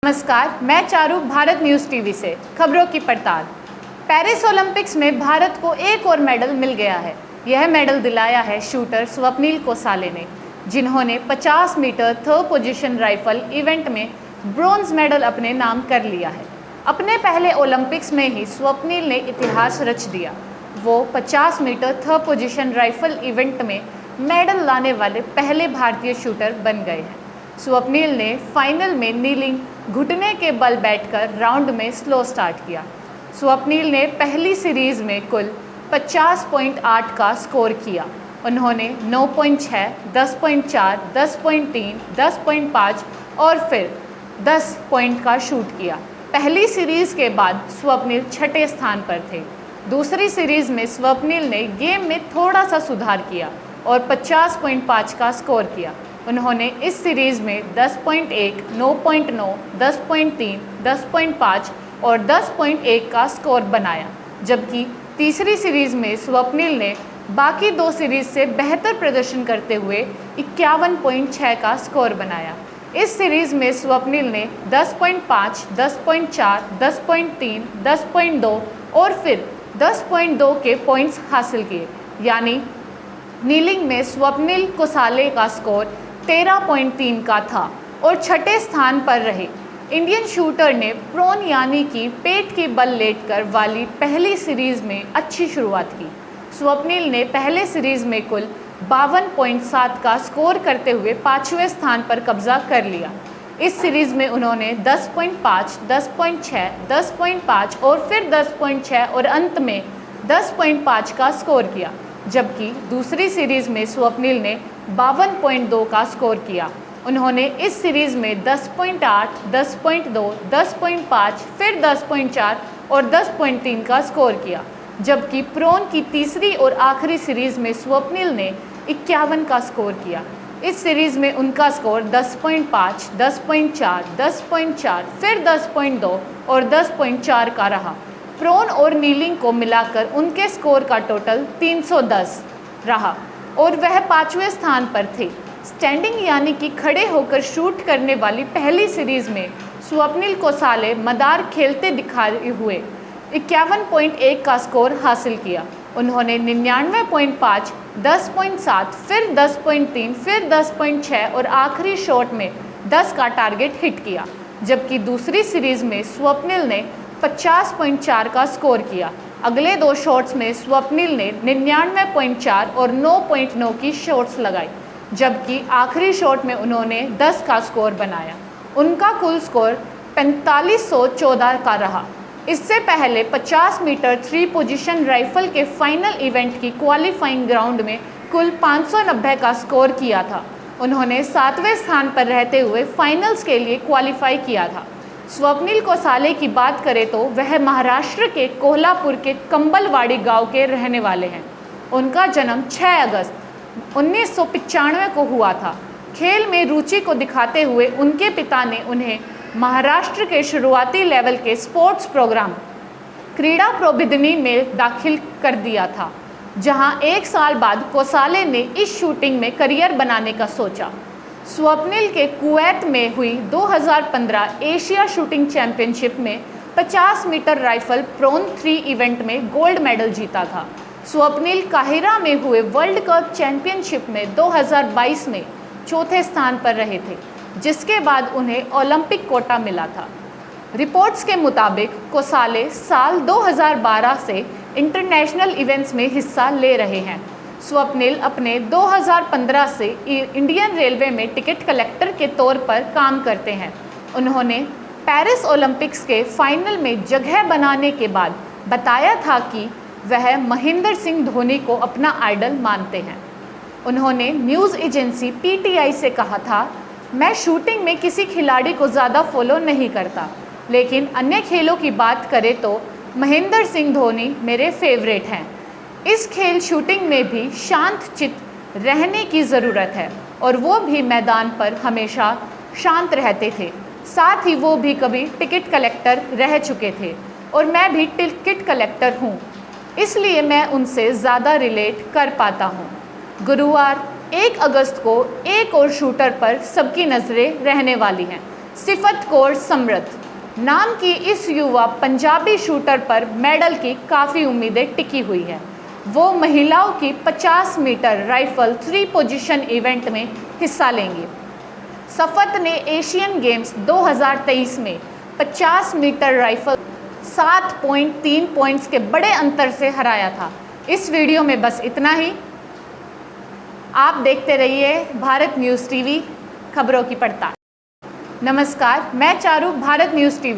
नमस्कार, मैं Charu Bharat news TV से खबरों की पड़ताल। पेरिस ओलंपिक्स में भारत को एक और मेडल मिल गया है। यह मेडल दिलाया है शूटर स्वप्निल कोसाले ने, जिन्होंने 50 metre third position rifle event में ब्रॉन्ज मेडल अपने नाम कर लिया है। अपने पहले ओलंपिक्स में ही स्वप्निल ने इतिहास रच दिया। वो 50 metre third position rifle event में मेडल लाने वाले पहले भारतीय शूटर बन गए हैं। स्वप्निल ने फाइनल में नीलिंग घुटने के बल बैठकर राउंड में स्लो स्टार्ट किया। स्वप्निल ने पहली सीरीज़ में कुल 50.8 का स्कोर किया। उन्होंने 9.6, 10.4, 10.3, 10.5 और फिर 10 पॉइंट का शूट किया। पहली सीरीज़ के बाद स्वप्निल छठे स्थान पर थे। दूसरी सीरीज़ में स्वप्निल ने गेम में थोड़ा सा सुधार किया और 50.5 का स्कोर किया। उन्होंने इस सीरीज़ में 10.1, 9.9, 10.3, 10.5 और 10.1 का स्कोर बनाया, जबकि तीसरी सीरीज़ में स्वप्निल ने बाकी दो सीरीज़ से बेहतर प्रदर्शन करते हुए 51.6 का स्कोर बनाया। इस सीरीज़ में स्वप्निल ने 10.5, 10.4, 10.3, 10.2 और फिर 10.2 के पॉइंट्स हासिल किए, यानी नीलिंग में स्वप्निल कोसाले का स्कोर 13.3 का था और छठे स्थान पर रहे। इंडियन शूटर ने प्रोन यानी कि पेट के बल लेटकर वाली पहली सीरीज़ में अच्छी शुरुआत की। स्वप्निल ने पहले सीरीज़ में कुल 52.7 का स्कोर करते हुए पाँचवें स्थान पर कब्जा कर लिया। इस सीरीज़ में उन्होंने 10.5, 10.6, 10.5 और फिर 10.6 और अंत में 10.5 का स्कोर किया, जबकि दूसरी सीरीज़ में स्वप्निल ने 52.2 का स्कोर किया। उन्होंने इस सीरीज़ में 10.8, 10.2, 10.5, फिर 10.4 और 10.3 का स्कोर किया, जबकि प्रोन की तीसरी और आखिरी सीरीज़ में स्वप्निल ने 51 का स्कोर किया। इस सीरीज़ में उनका स्कोर 10.5, 10.4, 10.4, फिर 10.2 और 10.4 का रहा। प्रोन और नीलिंग को मिलाकर उनके स्कोर का टोटल 310 रहा और वह पाँचवें स्थान पर थे। स्टैंडिंग यानी कि खड़े होकर शूट करने वाली पहली सीरीज़ में स्वप्निल कोसाले मदार खेलते दिखाए हुए 51.1 का स्कोर हासिल किया। उन्होंने 99.5, 10.7, फिर 10.3, फिर 10.6 और आखिरी शॉट में 10 का टारगेट हिट किया, जबकि दूसरी सीरीज़ में स्वप्निल ने 50.4 का स्कोर किया। अगले दो शॉट्स में स्वप्निल ने 99.4 और 9.9 की शॉट्स लगाई, जबकि आखिरी शॉट में उन्होंने 10 का स्कोर बनाया। उनका कुल स्कोर 4514 का रहा। इससे पहले 50 मीटर थ्री पोजीशन राइफल के फाइनल इवेंट की क्वालिफाइंग राउंड में कुल 590 का स्कोर किया था। उन्होंने 7वें स्थान पर रहते हुए फाइनल्स के लिए क्वालिफाई किया था। स्वप्निल कोसाले की बात करें तो वह महाराष्ट्र के कोल्हापुर के कंबलवाड़ी गांव के रहने वाले हैं। उनका जन्म 6 अगस्त 1995 को हुआ था। खेल में रुचि को दिखाते हुए उनके पिता ने उन्हें महाराष्ट्र के शुरुआती लेवल के स्पोर्ट्स प्रोग्राम क्रीड़ा प्रबोधिनी में दाखिल कर दिया था, जहां एक साल बाद कोसाले ने इस शूटिंग में करियर बनाने का सोचा। स्वप्निल के कुवैत में हुई 2015 एशिया शूटिंग चैंपियनशिप में 50 मीटर राइफल प्रोन 3 इवेंट में गोल्ड मेडल जीता था। स्वप्निल काहिरा में हुए वर्ल्ड कप चैंपियनशिप में 2022 में चौथे स्थान पर रहे थे, जिसके बाद उन्हें ओलंपिक कोटा मिला था। रिपोर्ट्स के मुताबिक कोसाले साल 2012 से इंटरनेशनल इवेंट्स में हिस्सा ले रहे हैं। स्वप्निल अपने 2015 से इंडियन रेलवे में टिकट कलेक्टर के तौर पर काम करते हैं। उन्होंने पेरिस ओलंपिक्स के फाइनल में जगह बनाने के बाद बताया था कि वह महेंद्र सिंह धोनी को अपना आइडल मानते हैं। उन्होंने न्यूज़ एजेंसी पीटीआई से कहा था, मैं शूटिंग में किसी खिलाड़ी को ज़्यादा फॉलो नहीं करता, लेकिन अन्य खेलों की बात करें तो महेंद्र सिंह धोनी मेरे फेवरेट हैं। इस खेल शूटिंग में भी शांत चित्त रहने की ज़रूरत है और वो भी मैदान पर हमेशा शांत रहते थे। साथ ही वो भी कभी टिकट कलेक्टर रह चुके थे और मैं भी टिकट कलेक्टर हूँ, इसलिए मैं उनसे ज़्यादा रिलेट कर पाता हूँ। गुरुवार 1 अगस्त को एक और शूटर पर सबकी नज़रें रहने वाली हैं। सिफत कौर समरथ नाम की इस युवा पंजाबी शूटर पर मेडल की काफ़ी उम्मीदें टिकी हुई है। वो महिलाओं की 50 मीटर राइफल 3 पोजीशन इवेंट में हिस्सा लेंगी। सफत ने एशियन गेम्स 2023 में 50 मीटर राइफल 7.3 पॉइंट्स के बड़े अंतर से हराया था। इस वीडियो में बस इतना ही। आप देखते रहिए भारत न्यूज़ टीवी, खबरों की पड़ताल। नमस्कार, मैं चारू, भारत न्यूज़ टीवी।